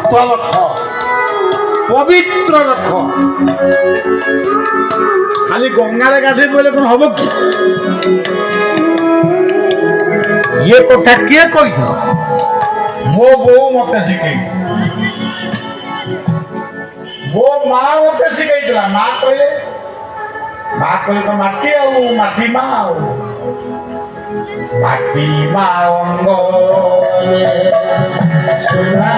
শুদ্ধ রক্ষ, পবিত্র রক্ষ। খালি গঙ্গারে গাধেই বলে কোন হব কি? ইয়ে কথা কিଏ କହିଥିଲା? ମୋ ବୋଉ ମତେ ଶିଖେଇଥିଲା, ମୋ ମା ମତେ ଶିଖେଇଥିଲା। ମା କହିଲେ ତ ମାଟି ଆଉ ମାଟି ମା ଆଉ ମାଟି ମା ଅଙ୍ଗ ସୁନା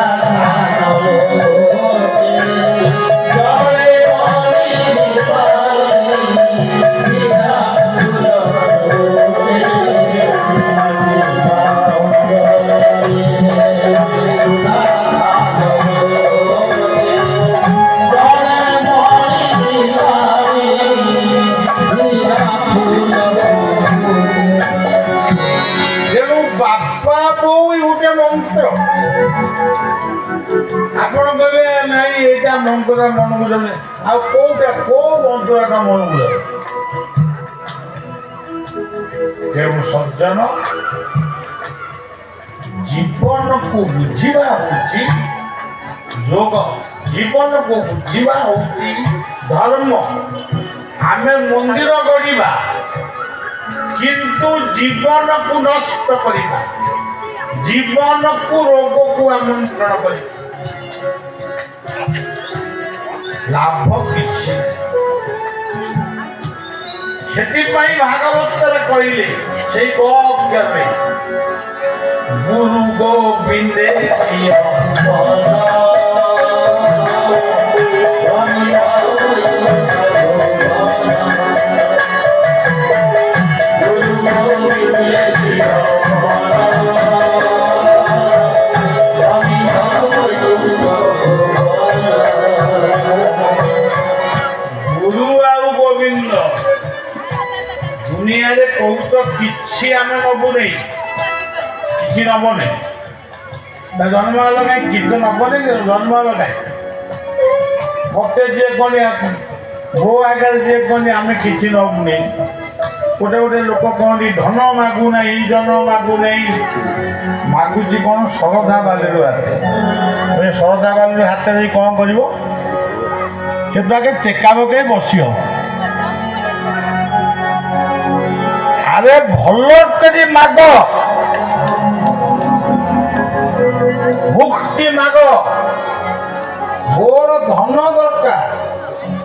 ଆପଣ କହିବେ ନାଇଁ ଏଇଟା ମନ୍ତ୍ର ମନକୁ ଯାଉନି। ଆଉ କୋଉଟା କୋଉ ମନ୍ତ୍ରଟା ମନକୁ ଯାଉ? ତେଣୁ ସଜ୍ଜନ, ଜୀବନକୁ ବୁଝିବା ହଉଛି ଯୋଗ, ଜୀବନକୁ ବୁଝିବା ହଉଛି ଧର୍ମ। ଆମେ ମନ୍ଦିର ଗଢ଼ିବା କିନ୍ତୁ ଜୀବନକୁ ନଷ୍ଟ କରିବା, ଜୀବନକୁ ରୋଗକୁ ଆମନ୍ତ୍ରଣ କରିବା, ଲାଭ କିଛି। ସେଥିପାଇଁ ଭାଗବତରେ କହିଲେ ସେଇ ଗରେ ଗୁରୁ ଗୋବିନ୍ଦେ ଦୁନିଆରେ କହୁଛ କିଛି ଆମେ ନବୁ ନେଇ, କିଛି ନବ ନାହିଁ। ଜନ୍ମ ହେଲା କାହିଁ କିଛି ନବନି, ଜନ୍ମ ହେଲା କାହିଁ? ମତେ ଯିଏ କହନି, ମୋ ଆଗରେ ଯିଏ କହନି ଆମେ କିଛି ନବୁନି। ଗୋଟେ ଗୋଟେ ଲୋକ କହନ୍ତି ଧନ ମାଗୁନାହିଁ, ଜନ ମାଗୁନାହିଁ। ମାଗୁଛି କ'ଣ? ଶରଧା ବାଲିରୁ ହାତେ। ଶରଧା ବାଲିରୁ ହାତରେ ଦେଇ କ'ଣ କରିବ? ସେ ତ ଆଗେ ଚେକା ପକେଇ ବସିବ। ଆରେ ଭଲ କରି ମାଗ, ମୁକ୍ତି ମାଗ। ମୋର ଧନ